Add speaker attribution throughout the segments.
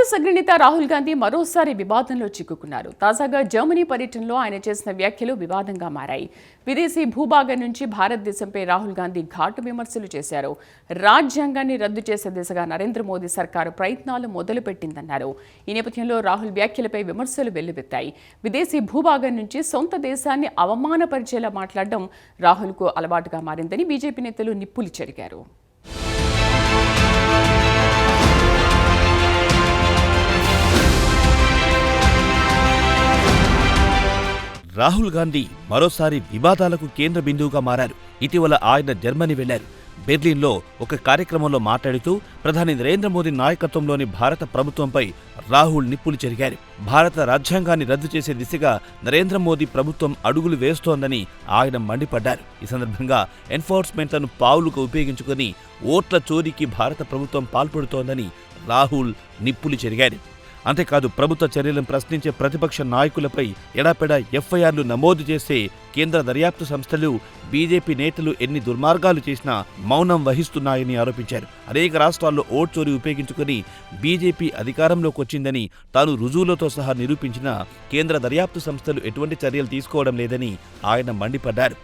Speaker 1: కాంగ్రెస్ అగ్రనేత రాహుల్ గాంధీ మరోసారి వివాదంలో చిక్కుకున్నారు. తాజాగా జర్మనీ పర్యటనలో ఆయన చేసిన వ్యాఖ్యలు వివాదంగా మారాయి. విదేశీ భూభాగం నుంచి భారతదేశంపై రాహుల్ గాంధీ ఘాటు విమర్శలు చేశారు. రాజ్యాంగాన్ని రద్దు చేసే దిశగా నరేంద్ర మోదీ సర్కారు ప్రయత్నాలు మొదలుపెట్టిందన్నారు. ఈ నేపథ్యంలో రాహుల్ వ్యాఖ్యలపై విమర్శలు వెల్లువెత్తాయి. విదేశీ భూభాగం నుంచి సొంత దేశాన్ని అవమానపరిచేలా మాట్లాడడం రాహుల్కు అలవాటుగా మారిందని బీజేపీ నేతలు నిప్పులు చెరిగారు.
Speaker 2: రాహుల్ గాంధీ మరోసారి వివాదాలకు కేంద్ర బిందువుగా మారారు. ఇటీవల ఆయన జర్మనీ వెళ్లారు. బెర్లిన్లో ఒక కార్యక్రమంలో మాట్లాడుతూ ప్రధాని నరేంద్ర మోదీ నాయకత్వంలోని భారత ప్రభుత్వంపై రాహుల్ నిప్పులు చెరిగారు. భారత రాజ్యాంగాన్ని రద్దు చేసే దిశగా నరేంద్ర మోదీ ప్రభుత్వం అడుగులు వేస్తోందని ఆయన మండిపడ్డారు. ఈ సందర్భంగా ఎన్ఫోర్స్మెంట్లను పావులుగా ఉపయోగించుకుని ఓట్ల చోరీకి భారత ప్రభుత్వం పాల్పడుతోందని రాహుల్ నిప్పులు చెరిగారు. అంతేకాదు, ప్రభుత్వ చర్యలను ప్రశ్నించే ప్రతిపక్ష నాయకులపై ఎడాపెడా ఎఫ్ఐఆర్లు నమోదు చేసే కేంద్ర దర్యాప్తు సంస్థలు బీజేపీ నేతలు ఎన్ని దుర్మార్గాలు చేసినా మౌనం వహిస్తున్నాయని ఆరోపించారు. అనేక రాష్ట్రాల్లో ఓట్ చోరీ ఉపయోగించుకుని బీజేపీ అధికారంలోకి వచ్చిందని, తాను రుజువులతో సహా నిరూపించిన కేంద్ర దర్యాప్తు సంస్థలు ఎటువంటి చర్యలు తీసుకోవడం లేదని ఆయన మండిపడ్డారు.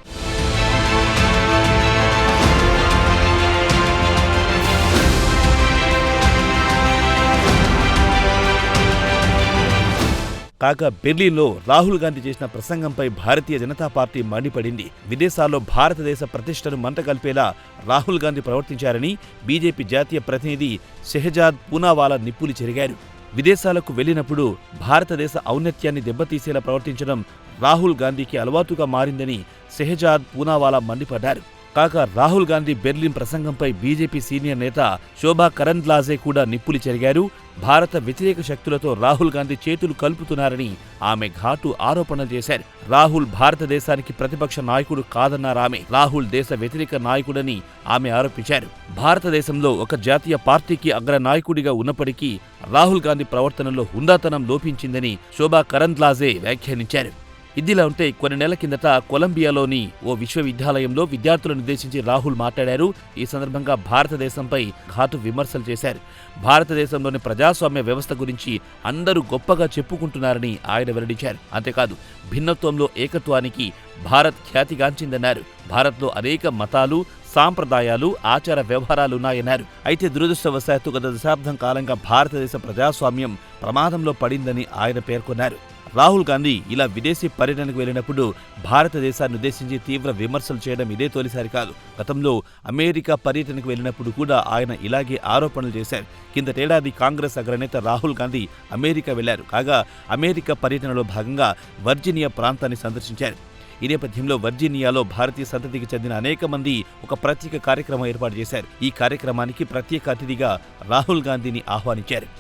Speaker 2: కాగా బెర్లిన్లో రాహుల్ గాంధీ చేసిన ప్రసంగంపై భారతీయ జనతా పార్టీ మండిపడింది. విదేశాల్లో భారతదేశ ప్రతిష్టను మంటగల్పేలా రాహుల్ గాంధీ ప్రవర్తించారని బీజేపీ జాతీయ ప్రతినిధి షెహజాద్ పూనావాలా నిప్పులు చెరిగారు. విదేశాలకు వెళ్లినప్పుడు భారతదేశ ఔన్నత్యాన్ని దెబ్బతీసేలా ప్రవర్తించడం రాహుల్ గాంధీకి అలవాటుగా మారిందని షెహజాద్ పూనావాలా మండిపడ్డారు. కాగా రాహుల్ గాంధీ బెర్లిన్ ప్రసంగంపై బీజేపీ సీనియర్ నేత శోభా కరంద్లాజే కూడా నిప్పులు చెరిగారు. భారత వ్యతిరేక శక్తులతో రాహుల్ గాంధీ చేతులు కలుపుతున్నారని ఆమె ఘాటు ఆరోపణలు చేశారు. రాహుల్ భారతదేశానికి ప్రతిపక్ష నాయకుడు కాదన్నారామె. రాహుల్ దేశ వ్యతిరేక నాయకుడని ఆమె ఆరోపించారు. భారతదేశంలో ఒక జాతీయ పార్టీకి అగ్ర నాయకుడిగా ఉన్నప్పటికీ రాహుల్ గాంధీ ప్రవర్తనలో హుందాతనం లోపించిందని శోభా కరంద్లాజే వ్యాఖ్యానించారు. ఇదిలా ఉంటే కొన్ని నెలల కిందట కొలంబియాలోని ఓ విశ్వవిద్యాలయంలో విద్యార్థులను ఉద్దేశించి రాహుల్ మాట్లాడారు. ఈ సందర్భంగా భారతదేశంపై ఘాటు విమర్శలు చేశారు. భారతదేశంలోని ప్రజాస్వామ్య వ్యవస్థ గురించి అందరూ గొప్పగా చెప్పుకుంటున్నారని ఆయన వెల్లడించారు. అంతేకాదు, భిన్నత్వంలో ఏకత్వానికి భారత్ ఖ్యాతిగాంచిందన్నారు. భారత్లో అనేక మతాలు, సాంప్రదాయాలు, ఆచార వ్యవహారాలున్నాయన్నారు. అయితే దురదృష్టవశాత్తు గత దశాబ్దం కాలంగా భారతదేశ ప్రజాస్వామ్యం ప్రమాదంలో పడిందని ఆయన పేర్కొన్నారు. రాహుల్ గాంధీ ఇలా విదేశీ పర్యటనకు వెళ్లినప్పుడు భారతదేశాన్ని ఉద్దేశించి తీవ్ర విమర్శలు చేయడం ఇదే తొలిసారి కాదు. గతంలో అమెరికా పర్యటనకు వెళ్లినప్పుడు కూడా ఆయన ఇలాగే ఆరోపణలు చేశారు. కిందటేడాది కాంగ్రెస్ అగ్రనేత రాహుల్ గాంధీ అమెరికా వెళ్లారు. కాగా అమెరికా పర్యటనలో భాగంగా వర్జీనియా ప్రాంతాన్ని సందర్శించారు. ఈ నేపథ్యంలో వర్జీనియాలో భారతీయ సంతతికి చెందిన అనేక మంది ఒక ప్రత్యేక కార్యక్రమం ఏర్పాటు చేశారు. ఈ కార్యక్రమానికి ప్రత్యేక అతిథిగా రాహుల్ గాంధీని ఆహ్వానించారు.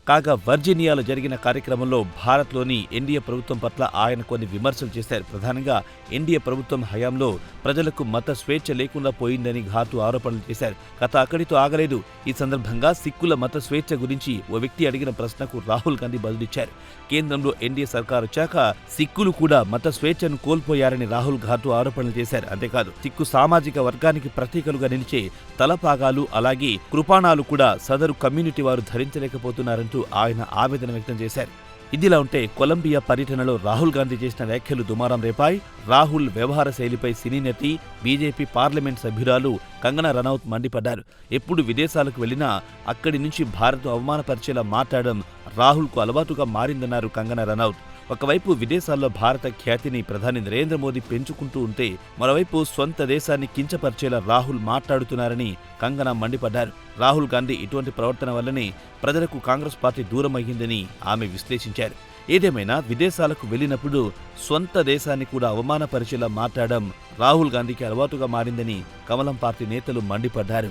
Speaker 2: కాగా వర్జీనియాలో జరిగిన కార్యక్రమంలో భారత్లోని ఎన్డీఏ ప్రభుత్వం పట్ల ఆయన కొన్ని విమర్శలు చేశారు. ప్రధానంగా ఎన్డీఏ ప్రభుత్వం హయాంలో ప్రజలకు మత స్వేచ్ఛ లేకుండా పోయిందని ఘాటు ఆరోపణలు చేశారు. కథ అక్కడితో ఆగలేదు. ఈ సందర్భంగా సిక్కుల మత స్వేచ్ఛ గురించి ఓ వ్యక్తి అడిగిన ప్రశ్నకు రాహుల్ గాంధీ బదులిచ్చారు. కేంద్రంలో ఎన్డీఏ సర్కారు వచ్చాక సిక్కులు కూడా మత స్వేచ్ఛను కోల్పోయారని రాహుల్ ఘాటు ఆరోపణలు చేశారు. అంతేకాదు, సిక్కు సామాజిక వర్గానికి ప్రతీకలుగా నిలిచే తలపాగాలు, అలాగే కృపాణాలు కూడా సదరు కమ్యూనిటీ వారు ధరించలేకపోతున్నారంటూ ఆయన ఆవేదన వ్యక్తం చేశారు. ఇదిలా ఉంటే కొలంబియా పర్యటనలో రాహుల్ గాంధీ చేసిన వ్యాఖ్యలు దుమారం రేపాయి. రాహుల్ వ్యవహార శైలిపై సినీ నటి, బీజేపీ పార్లమెంట్ సభ్యురాలు కంగనా రనౌత్ మండిపడ్డారు. ఎప్పుడు విదేశాలకు వెళ్లినా అక్కడి నుంచి భారత్ అవమానపరిచేలా మాట్లాడడం రాహుల్కు అలవాటుగా మారిందన్నారు కంగనా రనౌత్. ఒకవైపు విదేశాల్లో భారత ఖ్యాతిని ప్రధాని నరేంద్ర మోదీ పెంచుకుంటూ ఉంటే, మరోవైపు స్వంత దేశాన్ని కించపరిచేలా రాహుల్ మాట్లాడుతున్నారని కంగనా మండిపడ్డారు. రాహుల్ గాంధీ ఇటువంటి ప్రవర్తన వల్లనే ప్రజలకు కాంగ్రెస్ పార్టీ దూరమయ్యిందని ఆమె విశ్లేషించారు. ఏదేమైనా విదేశాలకు వెళ్లినప్పుడు స్వంత దేశాన్ని కూడా అవమానపరిచేలా మాట్లాడడం రాహుల్ గాంధీకి అలవాటుగా మారిందని కమలం పార్టీ నేతలు మండిపడ్డారు.